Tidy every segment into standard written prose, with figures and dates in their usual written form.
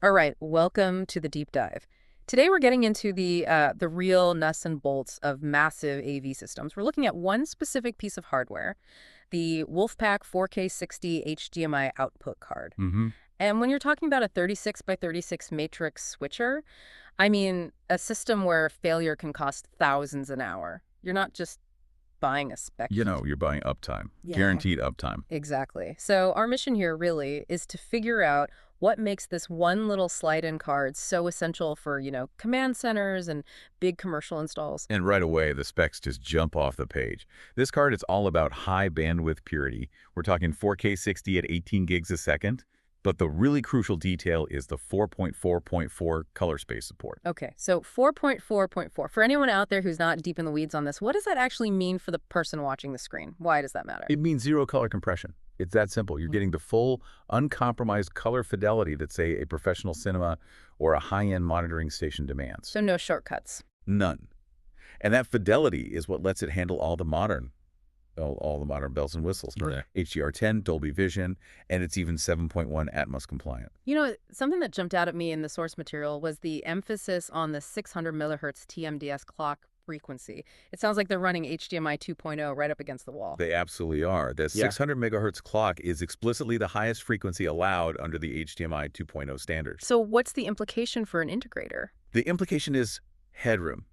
All right, welcome to the deep dive. Today we're getting into the real nuts and bolts of massive AV systems. We're looking at one specific piece of hardware, the WolfPack 4K60 HDMI Output Card. Mm-hmm. And when you're talking about a 36 by 36 matrix switcher, I mean a system where failure can cost thousands an hour. You're not just buying a spec. You're buying uptime, Yeah. guaranteed uptime. Exactly. So our mission here really is to figure out what makes this one little slide-in card so essential for, command centers and big commercial installs. And right away, the specs just jump off the page. This card is all about high bandwidth purity. We're talking 4K 60 at 18 gigs a second. But the really crucial detail is the 4.4.4 color space support. Okay, so 4.4.4. For anyone out there who's not deep in the weeds on this, what does that actually mean for the person watching the screen? Why does that matter? It means zero color compression. It's that simple. You're getting the full, uncompromised color fidelity that, say, a professional cinema or a high-end monitoring station demands. So no shortcuts. None. And that fidelity is what lets it handle all the modern bells and whistles. Right. HDR10, Dolby Vision, and it's even 7.1 Atmos compliant. Something that jumped out at me in the source material was the emphasis on the 600 megahertz TMDS clock frequency. It sounds like they're running HDMI 2.0 right up against the wall. They absolutely are. The 600 megahertz clock is explicitly the highest frequency allowed under the HDMI 2.0 standard. So what's the implication for an integrator? The implication is headroom.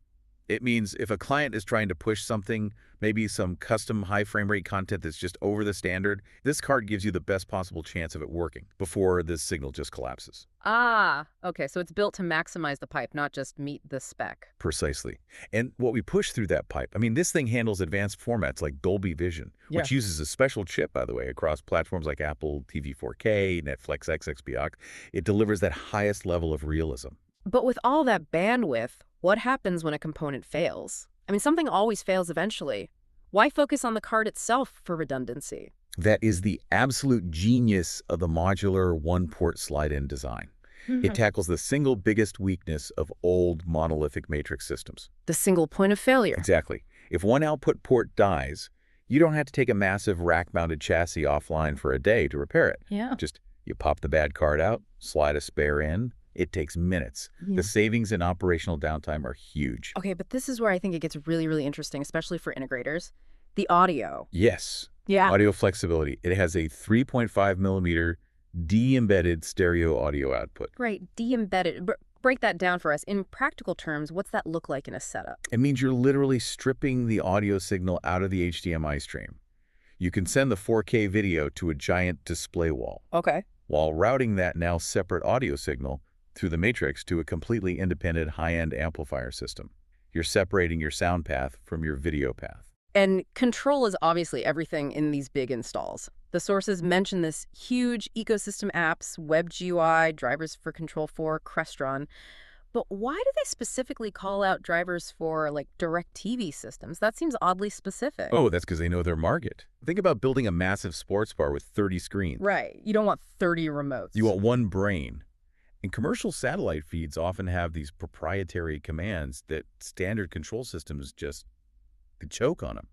It means if a client is trying to push something, maybe some custom high frame rate content that's just over the standard, this card gives you the best possible chance of it working before this signal just collapses. Ah, okay, so it's built to maximize the pipe, not just meet the spec. Precisely. And what we push through that pipe, this thing handles advanced formats like Dolby Vision, which uses a special chip, by the way, across platforms like Apple TV 4K, Netflix XXBox. It delivers that highest level of realism. But with all that bandwidth, what happens when a component fails? Something always fails eventually. Why focus on the card itself for redundancy? That is the absolute genius of the modular one-port slide-in design. It tackles the single biggest weakness of old monolithic matrix systems. The single point of failure. Exactly. If one output port dies, you don't have to take a massive rack-mounted chassis offline for a day to repair it. Yeah. Just you pop the bad card out, slide a spare in. It takes minutes. Yeah. The savings in operational downtime are huge. Okay, but this is where I think it gets really, really interesting, especially for integrators. The audio. Yes. Yeah. Audio flexibility. It has a 3.5 millimeter de-embedded stereo audio output. Right, de-embedded. Break that down for us. In practical terms, what's that look like in a setup? It means you're literally stripping the audio signal out of the HDMI stream. You can send the 4K video to a giant display wall. Okay. While routing that now separate audio signal through the matrix to a completely independent high-end amplifier system. You're separating your sound path from your video path. And control is obviously everything in these big installs. The sources mention this huge ecosystem apps, WebGUI, drivers for Control 4, Crestron. But why do they specifically call out drivers for, DirecTV systems? That seems oddly specific. Oh, that's because they know their market. Think about building a massive sports bar with 30 screens. Right. You don't want 30 remotes. You want one brain. And commercial satellite feeds often have these proprietary commands that standard control systems just choke on them.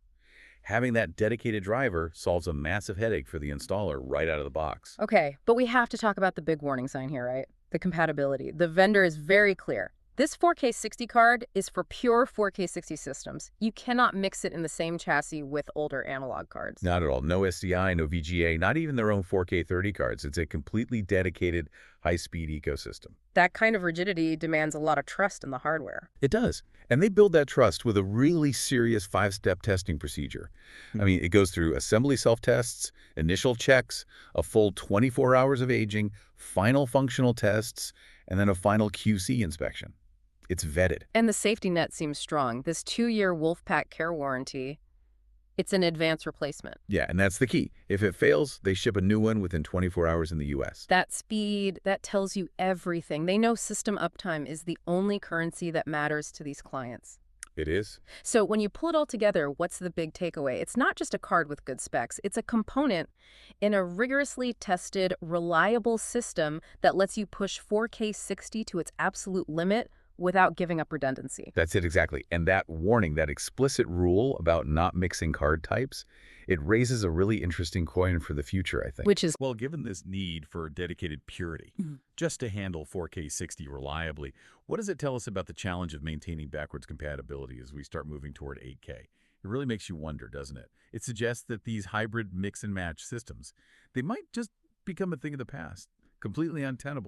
Having that dedicated driver solves a massive headache for the installer right out of the box. Okay, but we have to talk about the big warning sign here, right? The compatibility. The vendor is very clear. This 4K 60 card is for pure 4K 60 systems. You cannot mix it in the same chassis with older analog cards. Not at all. No SDI, no VGA, not even their own 4K 30 cards. It's a completely dedicated high-speed ecosystem. That kind of rigidity demands a lot of trust in the hardware. It does. And they build that trust with a really serious 5-step testing procedure. It goes through assembly self-tests, initial checks, a full 24 hours of aging, final functional tests, and then a final QC inspection. It's vetted. And the safety net seems strong. This 2-year WolfPack care warranty, it's an advanced replacement. Yeah, and that's the key. If it fails, they ship a new one within 24 hours in the U.S. That speed, that tells you everything. They know system uptime is the only currency that matters to these clients. It is. So when you pull it all together, what's the big takeaway? It's not just a card with good specs. It's a component in a rigorously tested, reliable system that lets you push 4K 60 to its absolute limit without giving up redundancy. That's it exactly. And that warning, that explicit rule about not mixing card types, it raises a really interesting coin for the future, I think. Which is, Well, given this need for dedicated purity, just to handle 4K 60 reliably, what does it tell us about the challenge of maintaining backwards compatibility as we start moving toward 8K? It really makes you wonder, doesn't it? It suggests that these hybrid mix-and-match systems, they might just become a thing of the past, completely untenable.